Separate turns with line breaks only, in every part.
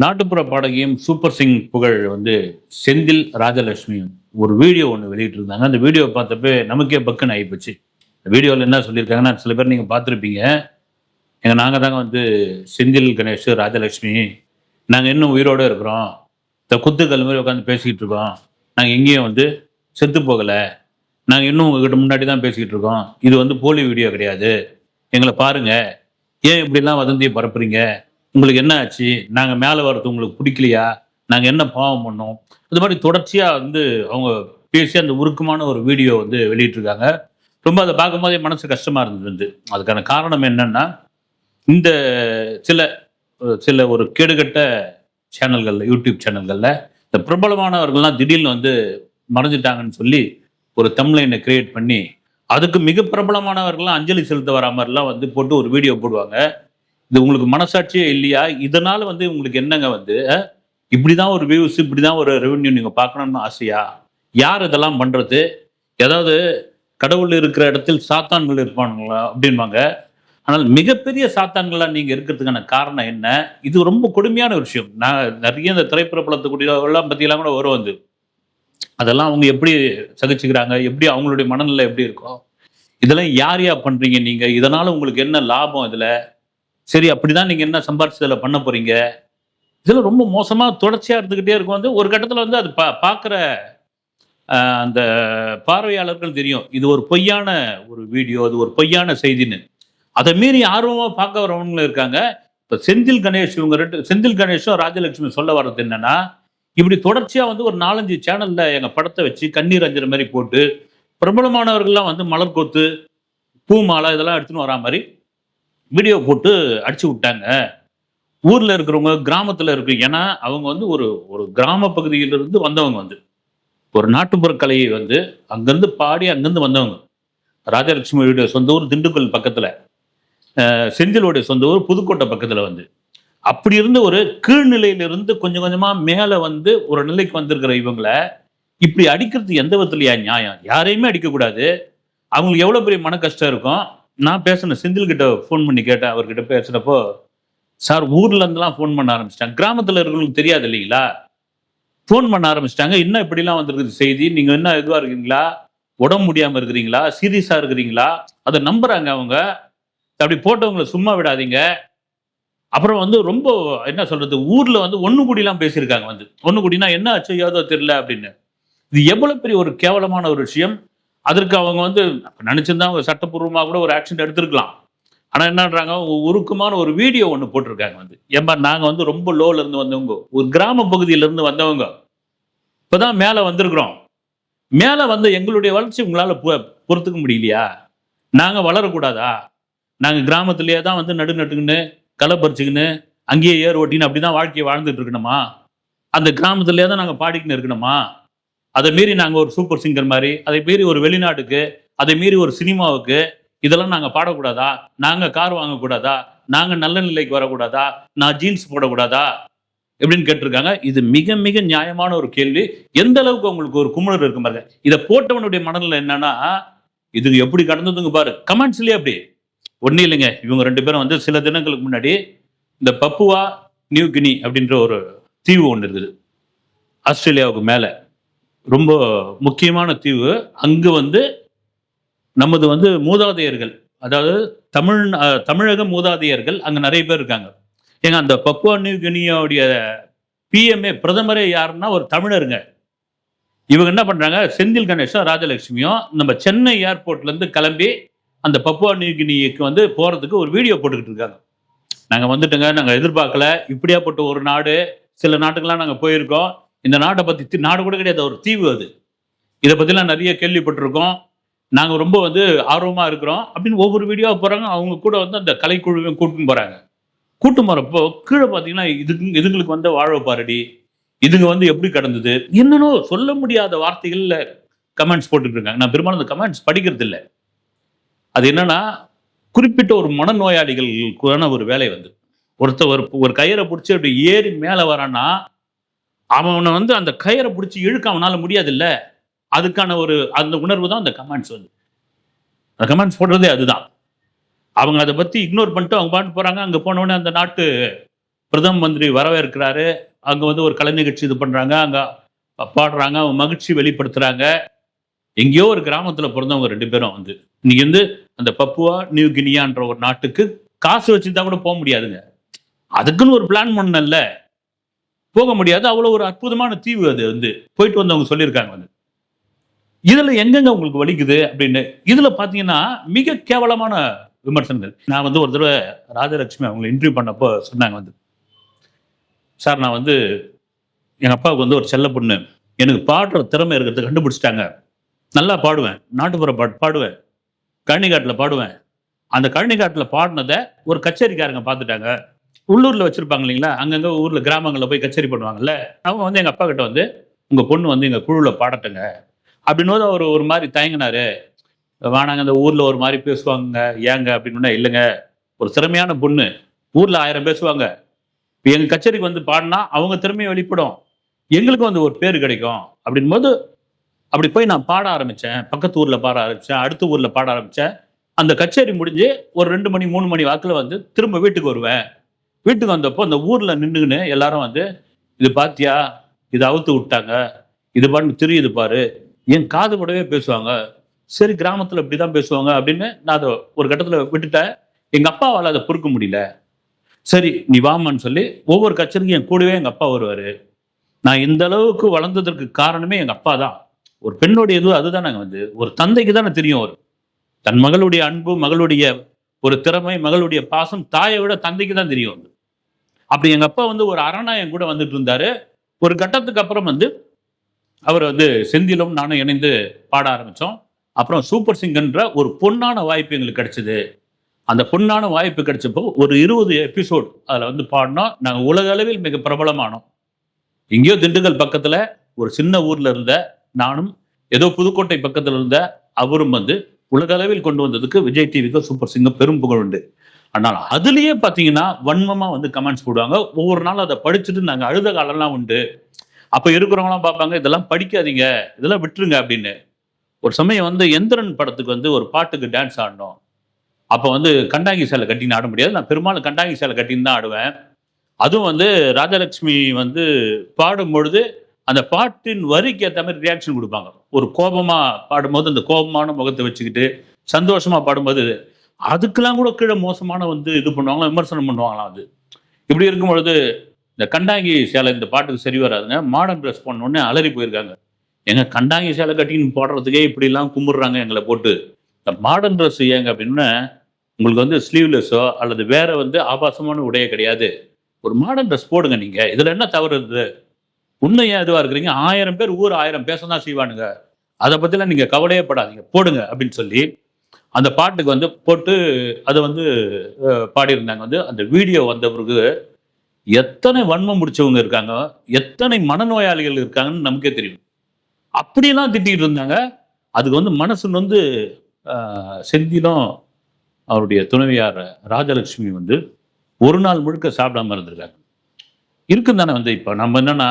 நாட்டுப்புற பாடகியும் சூப்பர் சிங் புகழ் செந்தில் ராஜலட்சுமியும் ஒரு வீடியோ ஒன்று வெளியிட்டு இருந்தாங்க. அந்த வீடியோ பார்த்தப்ப நமக்கே பக்குன்னு ஆகிப்போச்சு. வீடியோவில் என்ன சொல்லியிருக்காங்கன்னா, சில பேர் நீங்கள் பார்த்துருப்பீங்க. நாங்கள் தாங்க செந்தில் கணேஷ் ராஜலட்சுமி நாங்கள் இன்னும் உயிரோடு இருக்கிறோம். இந்த குத்துக்கள் மாதிரி உட்காந்து பேசிக்கிட்டு இருக்கோம். நாங்கள் எங்கேயும் செத்து போகலை. நாங்கள் இன்னும் உங்ககிட்ட முன்னாடி தான் பேசிக்கிட்டு இருக்கோம். இது போலி வீடியோ கிடையாது. எங்களை பாருங்க. ஏன் இப்படிலாம் வதந்தியை பரப்புறீங்க? உங்களுக்கு என்ன ஆச்சு? நாங்க மேல வர்றது உங்களுக்கு பிடிக்கலையா? நாங்க என்ன பாவம் பண்ணோம்? இது மாதிரி தொடர்ச்சியா அவங்க பேசி அந்த உருக்கமான ஒரு வீடியோ வெளியிட்டிருக்காங்க. ரொம்ப அதை பார்க்கும்போதே மனசு கஷ்டமா இருந்தது. அதுக்கான காரணம் என்னன்னா, இந்த சில சில ஒரு கேடுகட்ட சேனல்கள்ல, யூடியூப் சேனல்கள்ல இந்த பிரபலமானவர்கள்லாம் திடீர்னு மறைஞ்சிட்டாங்கன்னு சொல்லி ஒரு தம்ப்லைனை கிரியேட் பண்ணி, அதுக்கு மிக பிரபலமானவர்கள்லாம் அஞ்சலி செலுத்த வரா மாதிரிலாம் போட்டு ஒரு வீடியோ போடுவாங்க. இது உங்களுக்கு மனசாட்சியே இல்லையா? இதனால உங்களுக்கு என்னங்க இப்படிதான் ஒரு வியூஸ், இப்படிதான் ஒரு ரெவென்யூ நீங்க பார்க்கணும்னு ஆசையா? யார் இதெல்லாம் பண்றது? ஏதாவது கடவுள் இருக்கிற இடத்தில் சாத்தான்கள் இருப்பானுங்களா அப்படின்பாங்க. ஆனால் மிகப்பெரிய சாத்தான்களா நீங்க இருக்கிறதுக்கான காரணம் என்ன? இது ரொம்ப கொடுமையான ஒரு விஷயம். நான் நிறைய இந்த திரைப்பிரபலத்துக்குரியெல்லாம் பத்தியெல்லாம் கூட வரும். அதெல்லாம் அவங்க எப்படி சகிச்சுக்கிறாங்க? எப்படி அவங்களுடைய மனநிலை எப்படி இருக்கும்? இதெல்லாம் யார் யார் பண்றீங்க நீங்க? இதனால உங்களுக்கு என்ன லாபம் இதுல? சரி, அப்படிதான் நீங்க என்ன சம்பாரிச்சு இதில் பண்ண போறீங்க? இதெல்லாம் ரொம்ப மோசமா தொடர்ச்சியா இருந்துகிட்டே இருக்கும். ஒரு கட்டத்தில் அது பார்க்குற அந்த பார்வையாளர்கள் தெரியும், இது ஒரு பொய்யான ஒரு வீடியோ, அது ஒரு பொய்யான செய்தின்னு. அதை மீறி ஆர்வமாக பார்க்க வரவங்களும் இருக்காங்க. இப்போ செந்தில் கணேஷ், செந்தில் கணேஷும் ராஜலட்சுமி சொல்ல வர்றது என்னன்னா, இப்படி தொடர்ச்சியா ஒரு 4-5 சேனல்ல எங்க படத்தை வச்சு கண்ணீர் அஞ்சற மாதிரி போட்டு பிரபலமானவர்கள்லாம் மலர் கொத்து, பூ மாலை இதெல்லாம் எடுத்துன்னு வரா மாதிரி வீடியோ போட்டு அடிச்சு விட்டாங்க. ஊர்ல இருக்கிறவங்க, கிராமத்துல இருக்கு. ஏன்னா அவங்க ஒரு ஒரு கிராம பகுதியிலிருந்து வந்தவங்க. ஒரு நாட்டுப்புற கலையை அங்கிருந்து பாடி அங்கிருந்து வந்தவங்க. ராஜலட்சுமியுடைய சொந்த ஊர் திண்டுக்கல் பக்கத்துல, செந்திலுடைய சொந்த ஊர் புதுக்கோட்டை பக்கத்துல. அப்படி இருந்து ஒரு கீழ்நிலையிலிருந்து கொஞ்சம் கொஞ்சமா மேல ஒரு நிலைக்கு வந்திருக்கிற இவங்களை இப்படி அடிக்கிறது எந்த விதத்துலயா நியாயம்? யாரையுமே அடிக்கக்கூடாது. அவங்களுக்கு எவ்வளவு பெரிய மன கஷ்டம் இருக்கும். நான் பேசினேன், செந்தில் கிட்ட ஃபோன் பண்ணி கேட்டேன். அவர்கிட்ட பேசினப்போ, சார் ஊர்ல இருந்துலாம் ஃபோன் பண்ண ஆரம்பிச்சிட்டாங்க. கிராமத்துல இருக்கிறவங்களுக்கு தெரியாது இல்லைங்களா? ஃபோன் பண்ண ஆரம்பிச்சிட்டாங்க. இன்னும் இப்படிலாம் வந்திருக்குது செய்தி. நீங்க என்ன இதுவா இருக்கீங்களா? உடம்பு முடியாம இருக்கிறீங்களா? சீரியஸா இருக்கிறீங்களா? அதை நம்புறாங்க அவங்க. அப்படி போட்டவங்களை சும்மா விடாதீங்க. அப்புறம் ரொம்ப என்ன சொல்றது, ஊர்ல ஒண்ணு கூடிலாம் பேசியிருக்காங்க. ஒண்ணு கூடினா என்ன ஆச்சோ ஏதோ தெரியல அப்படின்னு. இது எவ்வளவு பெரிய ஒரு கேவலமான ஒரு விஷயம். அதற்கு அவங்க நினைச்சிருந்தா அவங்க சட்டப்பூர்வமாக கூட ஒரு ஆக்ஷன் எடுத்திருக்கலாம். ஆனா என்னன்றாங்க, உருக்கமான ஒரு வீடியோ ஒன்று போட்டிருக்காங்க. ஏம்பா, நாங்க ரொம்ப லோல இருந்து வந்தவங்க, ஒரு கிராம பகுதியில இருந்து வந்தவங்க, இப்பதான் மேல வந்திருக்கிறோம். மேல எங்களுடைய வளர்ச்சி உங்களால பொறுத்துக்க முடியலையா? நாங்க வளரக்கூடாதா? நாங்க கிராமத்திலேயே தான் நட்டுக்குன்னு களை பறிச்சுக்கின்னு அங்கேயே ஏர் ஓட்டின்னு அப்படிதான் வாழ்க்கையை வாழ்ந்துட்டு இருக்கணுமா? அந்த கிராமத்திலேயே தான் நாங்க பாடிக்கின்னு இருக்கணுமா? அதை மீறி நாங்கள் ஒரு சூப்பர் சிங்கர் மாதிரி, அதை மீறி ஒரு வெளிநாட்டுக்கு, அதை மீறி ஒரு சினிமாவுக்கு இதெல்லாம் நாங்கள் பாடக்கூடாதா? நாங்கள் கார் வாங்கக்கூடாதா? நாங்கள் நல்ல நிலைக்கு வரக்கூடாதா? நான் ஜீன்ஸ் போடக்கூடாதா? எப்படின்னு கேட்டிருக்காங்க. இது மிக மிக நியாயமான ஒரு கேள்வி. எந்த அளவுக்கு உங்களுக்கு ஒரு குமுறல் இருக்கு பாருங்க. இதை போட்டவனுடைய மனநிலை என்னன்னா, இது எப்படி கடந்ததுங்க பாரு. கமெண்ட்ஸ்லயே அப்படி ஒன்றும் இல்லைங்க. இவங்க 2 பேரும் சில தினங்களுக்கு முன்னாடி இந்த பப்புவா நியூ கினி அப்படின்ற ஒரு தீவு ஒன்று இருக்குது, ஆஸ்திரேலியாவுக்கு மேலே. ரொம்ப முக்கியமான தீவு. அங்கு நமது மூதாதையர்கள், அதாவது தமிழக மூதாதையர்கள் அங்க நிறைய பேர் இருக்காங்க. ஏங்க, அந்த பப்புவா நியூ கினியோடைய பிஎம்ஏ பிரதமரே யாருன்னா ஒரு தமிழருங்க. இவங்க என்ன பண்றாங்க, செந்தில் கணேஷும் ராஜலட்சுமியும் நம்ம சென்னை ஏர்போர்ட்ல இருந்து கிளம்பி அந்த பப்புவா நியூ கினிக்கு போறதுக்கு ஒரு வீடியோ போட்டுக்கிட்டு இருக்காங்க. நாங்க வந்துட்டோங்க, நாங்க எதிர்பார்க்கல, இப்படியாப்பட்ட ஒரு நாடு. சில நாட்டுக்கெல்லாம் நாங்க போயிருக்கோம். இந்த நாட்டை பத்தி, நாடு கூட கிடையாது, ஒரு தீவு அது. இதை பத்திலாம் நிறைய கேள்விப்பட்டிருக்கோம். நாங்க ரொம்ப ஆர்வமா இருக்கிறோம் அப்படின்னு ஒவ்வொரு வீடியோவா போறாங்க. அவங்க கூட அந்த கலைக்குழுவையும் கூட்டின்னு போறாங்க. கூட்டும் போறப்போ கீழே பார்த்தீங்கன்னா, இதுங்களுக்கு வாழ பாரடி, இதுங்க எப்படி கடந்தது, என்னன்னோ சொல்ல முடியாத வார்த்தைகள்ல கமெண்ட்ஸ் போட்டுட்டு இருக்காங்க. நான் பெரும்பாலும் அந்த கமெண்ட்ஸ் படிக்கிறது இல்லை. அது என்னன்னா, குறிப்பிட்ட ஒரு மனநோயாளிகளுக்கான ஒரு வேலை. ஒருத்தர் ஒரு கயிறை பிடிச்சி அப்படி ஏறி மேல வரான்னா, அவனை அந்த கயிறை பிடிச்சி இழுக்க அவனால முடியாது இல்ல. அதுக்கான அந்த உணர்வு தான் அந்த கமெண்ட்ஸ். அந்த கமெண்ட்ஸ் போடுறதே அதுதான். அவங்க அதை பத்தி இக்னோர் பண்ணிட்டு அவங்க பாட்டு போறாங்க. அங்க போனவொடனே அந்த நாட்டு பிரதம மந்திரி வரவேற்கிறாரு. அங்க வந்து ஒரு கலை நிகழ்ச்சி இது பண்றாங்க, அங்க பாடுறாங்க, அவங்க மகிழ்ச்சி வெளிப்படுத்துறாங்க. எங்கேயோ ஒரு கிராமத்துல பிறந்தவங்க 2 பேரும் வந்து இன்னைக்கு வந்து அந்த பப்புவா நியூ கினியான்ற ஒரு நாட்டுக்கு காசு வச்சுருந்தா கூட போக முடியாதுங்க. அதுக்குன்னு ஒரு பிளான் பண்ணல, போக முடியாது. அவ்வளவு ஒரு அற்புதமான தீவு அது வந்து. போயிட்டு வந்தவங்க சொல்லியிருக்காங்க வந்து. இதுல எங்கெங்க உங்களுக்கு வலிக்குது அப்படின்னு. இதுல பாத்தீங்கன்னா மிக கேவலமான விமர்சனங்கள். நான் வந்து ஒரு தடவை ராஜலட்சுமி அவங்களை இன்டர்வியூ பண்ணப்போ சொன்னாங்க வந்து, சார் நான் வந்து எங்க அப்பாவுக்கு வந்து ஒரு செல்ல பொண்ணு. எனக்கு பாடுற திறமை இருக்கிறத கண்டுபிடிச்சிட்டாங்க. நல்லா பாடுவேன். நாட்டுப்புற பாட்டு பாடுவேன். கழனிக்காட்டுல பாடுவேன். அந்த கழனிக்காட்டுல பாடுனத ஒரு கச்சேரிக்காரங்க பார்த்துட்டாங்க. உள்ளூர்ல வச்சிருப்பாங்க இல்லைங்களா? அங்கங்க ஊர்ல கிராமங்கள்ல போய் கச்சேரி பண்ணுவாங்கல்ல. அவங்க வந்து எங்க அப்பா கிட்ட வந்து, "உங்க பொண்ணு வந்து எங்க குழுவுல பாடட்டுங்க." அப்படின்னும்போது அவரு ஒரு மாரி தயங்குனாரு. "வேணாங்க இந்த ஊர்ல ஒரு மாரி பேசுவாங்கங்க. ஏங்க?" அப்படின்னோனே, "இல்லங்க. ஒரு திறமையான பொண்ணு. ஊர்ல 1000 பேசுவாங்க. இப்ப எங்க கச்சேரிக்கு வந்து பாடுனா அவங்க திறமை வெளிப்படும். எங்களுக்கும் வந்து ஒரு பேரு கிடைக்கும்." அப்படின்னும்போது அப்படி போய் நான் பாட ஆரம்பிச்சேன். பக்கத்து ஊர்ல பாட ஆரம்பிச்சேன். அடுத்த ஊர்ல பாட ஆரம்பிச்சேன். அந்த கச்சேரி முடிஞ்சு ஒரு 2 மணி, 3 மணி வாக்குல வந்து திரும்ப வீட்டுக்கு வருவேன். வீட்டுக்கு வந்தப்போ அந்த ஊர்ல நின்னுகின்னு எல்லாரும் வந்து, "இது பாத்தியா? இத அவுத்து விட்டாங்க. இது பாட்டுக்கு திரியுது பாரு." என் காது கூடவே பேசுவாங்க. சரி கிராமத்துல இப்படிதான் பேசுவாங்க அப்படின்னு நான் அத ஒரு கட்டத்துல விட்டுட்டேன். எங்க அப்பாவால அத பொறுக்க முடியல. சரி நீ வாம்மான்னு சொல்லி ஒவ்வொரு கச்சேரிக்கும் என் கூடவே எங்க அப்பா வருவாரு. நான் இந்த அளவுக்கு வளர்ந்ததற்கு காரணமே எங்க அப்பா தான். ஒரு பெண்ணுடைய இது அதுதானங்க வந்து. ஒரு தந்தைக்கு தானே தெரியும் ஒரு. தன் மகளுடைய அன்பு, மகளுடைய ஒரு திறமை, மகளுடைய பாசம் தாயை விட தந்தைக்கு தான் தெரியும். அப்படி எங்க அப்பா வந்து ஒரு அரணா என் கூட வந்துட்டு இருந்தாரு. ஒரு கட்டத்துக்கு அப்புறம் வந்து அவர் வந்து செந்திலும் நானும் இணைந்து பாட ஆரம்பிச்சோம். அப்புறம் சூப்பர் சிங்கர்ன்ற ஒரு பொன்னான வாய்ப்பு எங்களுக்கு கிடைச்சது. அந்த பொன்னான வாய்ப்பு கிடைச்சப்போ ஒரு 20 எபிசோட் அதுல வந்து பாடுனோம். நாங்க உலக அளவில் மிக பிரபலமானோம். எங்கேயோ திண்டுக்கல் பக்கத்துல ஒரு சின்ன ஊர்ல இருந்த நானும், ஏதோ புதுக்கோட்டை பக்கத்துல இருந்த அவரும் வந்து உலக அளவில் கொண்டு வந்ததுக்கு விஜய் டிவிக்கு சூப்பர் சிங்கர் பெரும் புகழ் உண்டு. ஆனால் அதிலேயே பார்த்தீங்கன்னா, வன்மமா வந்து கமெண்ட்ஸ் போடுவாங்க. ஒவ்வொரு நாளும் அத படிச்சுட்டு நாங்க அழுத காலம்லாம் உண்டு. அப்ப இருக்கிறவங்கலாம் பார்ப்பாங்க, "இதெல்லாம் படிக்காதீங்க. இதெல்லாம் விட்டுருங்க" அப்படின்னு. ஒரு சமயம் வந்து எந்திரன் படத்துக்கு வந்து ஒரு பாட்டுக்கு டான்ஸ் ஆடணும். அப்ப வந்து கண்டாங்கி சேலை கட்டின்னு ஆட முடியாது. நான் பெரும்பாலும் கண்டாங்கி சேலை கட்டின்னு தான் ஆடுவேன். அதுவும் வந்து ராஜலட்சுமி வந்து பாடும்பொழுது, அந்த பாட்டின் வரிக்கு ஏத்த மாரி ரியாக்ஷன் குடுப்பாங்க. ஒரு கோபமா பாடும்போது, அந்த கோபமான முகத்த வச்சுக்கிட்டு, சந்தோஷமா பாடும்போது, அதுக்கெல்லாம் கூட கீழ மோசமான வந்து இது பண்ணுவாங்களாம், விமர்சனம் பண்ணுவாங்களாம் அது. இப்படி இருக்கும் பொழுது, இந்த கண்டாங்கி சேலை இந்த பாட்டுக்கு சரி வராதுங்க. மாடர்ன் டிரெஸ் பண்ணோனே அலறி போயிருக்காங்க. ஏங்க கண்டாங்கி சேலை கட்டின்னு போடுறதுக்கே இப்படிலாம் கும்பிடுறாங்க எங்கள போட்டு. இந்த மாடர்ன் டிரெஸ் ஏங்க அப்படின்னா, உங்களுக்கு வந்து ஸ்லீவ்லெஸ்ஸோ அல்லது வேற வந்து ஆபாசமான உடைய கிடையாது. ஒரு மாடர்ன் டிரெஸ் போடுங்க நீங்க. இதுல என்ன தவறு இருக்குது? இன்னும் ஏன் இதுவா இருக்கிறீங்க? 1000 பேர் ஊர் 1000 பேச தான் செய்வானுங்க. அத பத்திலாம் நீங்க கவலையே படாதீங்க. போடுங்க அப்படின்னு சொல்லி, அந்த பாட்டுக்கு வந்து போட்டு அத வந்து பாடியிருந்தாங்க வந்து. அந்த வீடியோ வந்த பிறகு எத்தனை வன்மம் முடிச்சவங்க இருக்காங்க, எத்தனை மனநோயாளிகள் இருக்காங்கன்னு நமக்கே தெரியும். அப்படியெல்லாம் திட்டிட்டு இருந்தாங்க. அதுக்கு வந்து மனசு நொந்து செந்திலும், அவருடைய துணைவியார் ராஜலட்சுமி வந்து ஒரு நாள் முழுக்க சாப்பிடாம இருந்திருக்காங்க. இருக்கும் தானே வந்து இப்ப நம்ம என்னன்னா,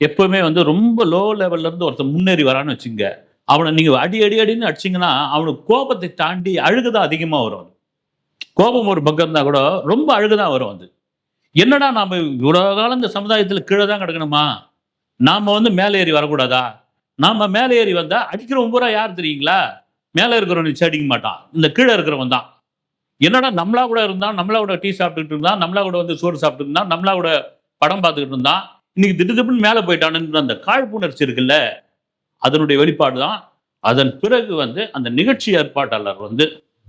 எப்பவுமே வந்து ரொம்ப லோ லெவல்ல இருந்து ஒருத்தன் முன்னேறி வரான்னு வச்சுக்கங்க. அவன நீங்க அடி அடி அடின்னு அடிச்சீங்கன்னா, அவனுக்கு கோபத்தை தாண்டி அழுகை தான் அதிகமா வரும். கோபம் ஒரு பக்கம் இருந்தா கூட ரொம்ப அழுகை தான் வரும் அது. என்னடா நாம இவ்வளோ காலம் இந்த சமுதாயத்துல கீழ தான் கிடக்கணுமா? நாம வந்து மேல ஏறி வரக்கூடாதா? நாம மேல ஏறி வந்தா அடிக்கிறவன் பூரா யார் தெரியுங்களா? மேல இருக்கிறவன் நிச்சயம் அடிக்க மாட்டான். இந்த கீழ இருக்கிறவன் தான். என்னடா நம்மளா கூட இருந்தான், நம்மளா கூட டீ சாப்பிட்டுட்டு இருந்தான், நம்மளா கூட வந்து சோறு சாப்பிட்டுட்டு இருந்தான், நம்மளா கூட படம் பார்த்துக்கிட்டு இருந்தான். இன்னைக்கு திடுதிப்புன்னு மேல போயிட்டானுன்ற அந்த காழ்ப்புணர்ச்சி இருக்குல்ல, அதனுடைய வெளிப்பாடு தான். அதன் பிறகு வந்து அந்த நிகழ்ச்சி ஏற்பாட்டாளர் வந்து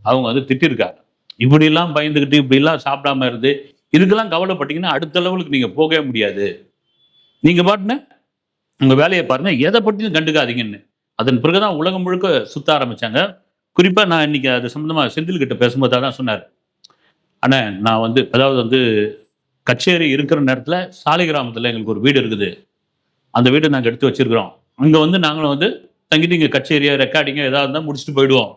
அவங்க வந்து திட்டியிருக்காங்க. இப்படிலாம் பயந்துகிட்டு, இப்படிலாம் சாப்பிடாம இருந்து, இதுக்கெல்லாம் கவலைப்பட்டீங்கன்னா அடுத்த லெவலுக்கு நீங்க போகவே முடியாது. நீங்க பாட்டுன்னு உங்க வேலைய பாருங்க. எத பத்தியும் கண்டுக்காதீங்கன்னு. அதன் பிறகு தான் உலகம் முழுக்க சுத்த ஆரம்பிச்சாங்க. குறிப்பா நான் இன்னைக்கு அது சம்பந்தமா செந்தில் கிட்ட பேசும்போது அதான் சொன்னாரு. "அண்ணே நான் வந்து அதாவது வந்து கச்சேரி இருக்கிற நேரத்துல சாலிகிராமத்துல எங்களுக்கு ஒரு வீடு இருக்குது. அந்த வீட நாங்க எடுத்து வச்சிருக்கிறோம். அங்க வந்து நாங்களும் வந்து தங்கிட்டு இங்க கச்சேரியோ, ரெக்கார்டிங்கோ ஏதாவது இருந்தா முடிச்சுட்டு போயிடுவோம்.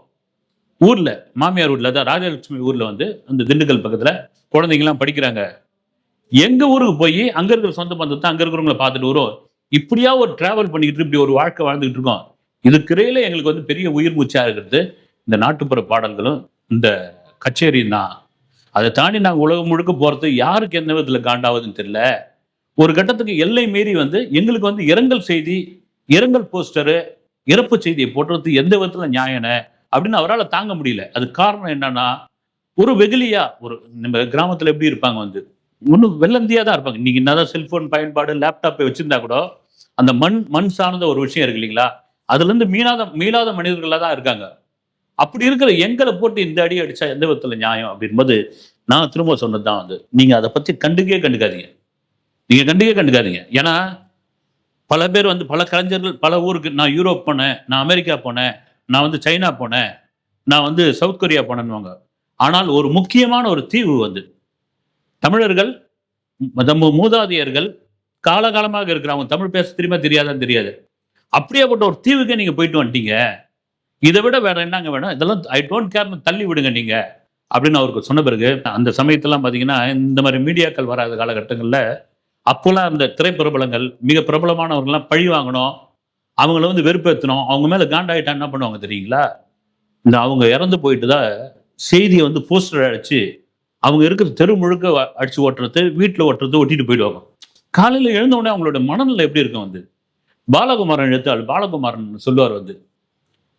ஊர்ல மாமியார் வீட்ல அதான் ராஜலட்சுமி ஊர்ல வந்து அந்த திண்டுக்கல் பக்கத்துல குழந்தைங்கலாம் படிக்கிறாங்க. எங்க ஊருக்கு போய் அங்க இருக்கிற சொந்த பந்தத்த அங்க இருக்கிறவங்கள பார்த்துட்டு வரோம். இப்படியா ஒரு டிராவல் பண்ணிக்கிட்டு இப்படி ஒரு வாழ்க்கை வாழ்ந்துகிட்டு இருக்கோம். இதுக்கிடையில எங்களுக்கு வந்து பெரிய உயிர் மூச்சா இருக்கிறது இந்த நாட்டுப்புற பாடல்களும், இந்த கச்சேரியும் தான். அதை தாண்டி நாங்கள் உலகம் முழுக்க போகிறது யாருக்கு எந்த விதத்தில் காண்டாவதுன்னு தெரியல. ஒரு கட்டத்துக்கு எல்லை மீறி வந்து எங்களுக்கு வந்து இரங்கல் செய்தி, இரங்கல் போஸ்டரு, இறப்பு செய்தியை போடுறது எந்த விதத்தில் நியாயன அப்படின்னு அவரால் தாங்க முடியல. அது காரணம் என்னன்னா, ஒரு வெகுளியா ஒரு நம்ம கிராமத்தில் எப்படி இருப்பாங்க வந்து ஒன்றும் வெள்ளந்தியா தான் இருப்பாங்க. இன்னைக்கு என்னதான் செல்போன் பயன்பாடு, லேப்டாப்பை வச்சிருந்தா கூட அந்த மண் சார்ந்த ஒரு விஷயம் இருக்கு இல்லைங்களா, அதுல இருந்து மீளாத மனிதர்களா தான் இருக்காங்க. அப்படி இருக்கிற எங்களை போட்டு இந்த அடி அடிச்சா எந்த விதத்துல நியாயம் அப்படின்போது நான் திரும்ப சொன்னதுதான் வந்து நீங்க அதை பத்தி கண்டுக்காதீங்க. நீங்க கண்டுக்காதீங்க. ஏன்னா பல பேர் வந்து பல கலைஞர்கள் பல ஊருக்கு நான் யூரோப் போனேன், நான் அமெரிக்கா போனேன், நான் வந்து சைனா போனேன், நான் வந்து சவுத் கொரியா போனேன்னுவாங்க. ஆனால் ஒரு முக்கியமான ஒரு தீவு வந்து தமிழர்கள் நம்ம மூதாதையர்கள் காலகாலமாக இருக்கிறவங்க தமிழ் பேச தெரியுமா தெரியாதான்னு தெரியாது. அப்படியேப்பட்ட ஒரு தீவுக்கே நீங்க போயிட்டு வந்துட்டீங்க. இதை விட வேற என்னங்க வேணும்? இதெல்லாம் ஐ டோன்ட் கேர்னு தள்ளி விடுங்க நீங்க அப்படின்னு அவருக்கு சொன்ன பிறகு அந்த சமயத்தெல்லாம் பார்த்தீங்கன்னா இந்த மாதிரி மீடியாக்கள் வராத காலகட்டங்களில் அப்போல்லாம் அந்த திரைப்பிரபலங்கள் மிக பிரபலமானவர்கள்லாம் பழி வாங்கணும், அவங்கள வந்து வெறுப்பேற்றணும், அவங்க மேலே காண்டாயிட்டா என்ன பண்ணுவாங்க தெரியுங்களா? இந்த அவங்க இறந்து போயிட்டு தான் செய்தியை வந்து போஸ்டர் அடிச்சு அவங்க இருக்கிற தெரு முழுக்க அடிச்சு ஓட்டுறது, வீட்டில் ஓட்டுறது ஒட்டிட்டு போயிடுவாங்க. காலையில் எழுந்த உடனே அவங்களோட மனநிலை எப்படி இருக்கும் வந்து பாலகுமாரன் எழுத்தாளர் பாலகுமாரன் சொல்லுவார் வந்து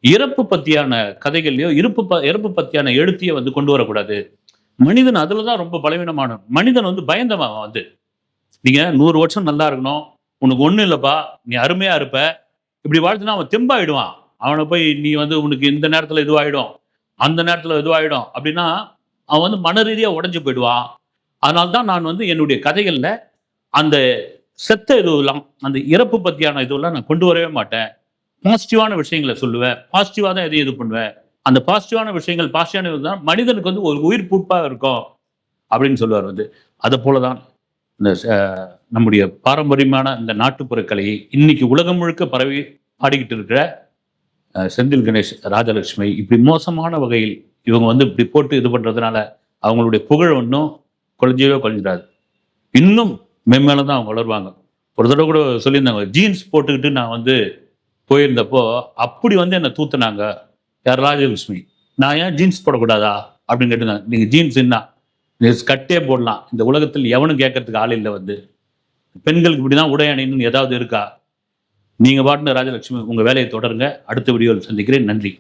இறப்பு பத்தியான கதைகள்லையோ இறப்பு பத்தியான எழுத்தையோ வந்து கொண்டு வரக்கூடாது. மனிதன் அதுலதான் ரொம்ப பலவீனமான மனிதன் வந்து பயந்தவன் வந்து நீங்க 100 வருஷம் நல்லா இருக்கணும், உனக்கு ஒண்ணும் இல்லப்பா, நீ அருமையா இருப்ப, இப்படி வாழ்த்துனா அவன் தெம்பாயிடுவான். அவனை போய் நீ வந்து உனக்கு இந்த நேரத்துல இதுவாயிடும், அந்த நேரத்துல இதுவாயிடும் அப்படின்னா அவன் வந்து மன ரீதியா உடைஞ்சு போயிடுவான். அதனால்தான் நான் வந்து என்னுடைய கதைகள்ல அந்த செத்த இதுவெல்லாம் அந்த இறப்பு பத்தியான இதுவெல்லாம் நான் கொண்டு வரவே மாட்டேன். பாசிட்டிவான விஷயங்களை சொல்லுவேன், பாசிட்டிவா தான் எதையும் இது பண்ணுவேன். அந்த பாசிட்டிவான விஷயங்கள் பாசிட்டிவான மனிதனுக்கு வந்து ஒரு உயிர் பூப்பாக இருக்கும் அப்படின்னு சொல்லுவார் வந்து. அதை போலதான் இந்த நம்முடைய பாரம்பரியமான இந்த நாட்டுப்புற கலையை இன்னைக்கு உலகம் முழுக்க பரவி பாடிக்கிட்டு இருக்கிற செந்தில் கணேஷ், ராஜலட்சுமி இப்படி மோசமான வகையில் இவங்க வந்து இப்படி போட்டு இது பண்றதுனால அவங்களுடைய புகழ் ஒன்றும் குறைஞ்சிடாது, இன்னும் மென்மேல தான் அவங்க வளருவாங்க. ஒரு தடவை கூட சொல்லியிருந்தாங்க, ஜீன்ஸ் போட்டுக்கிட்டு நான் வந்து போயிருந்தப்போ அப்படி வந்து என்னை தூத்துனாங்க யார் ராஜலட்சுமி. நான் ஏன் ஜீன்ஸ் போடக்கூடாதா அப்படின்னு கேட்டுருந்தாங்க. நீங்க ஜீன்ஸ் என்ன கட்டே போடலாம், இந்த உலகத்தில் எவனும் கேட்கறதுக்கு ஆள் இல்லை. வந்து பெண்களுக்கு இப்படிதான் உடை அணின்னு ஏதாவது இருக்கா? நீங்க பாட்டுன்னு ராஜலட்சுமி உங்க வேலையை தொடருங்க. அடுத்த வீடியோவில் சந்திக்கிறேன். நன்றி.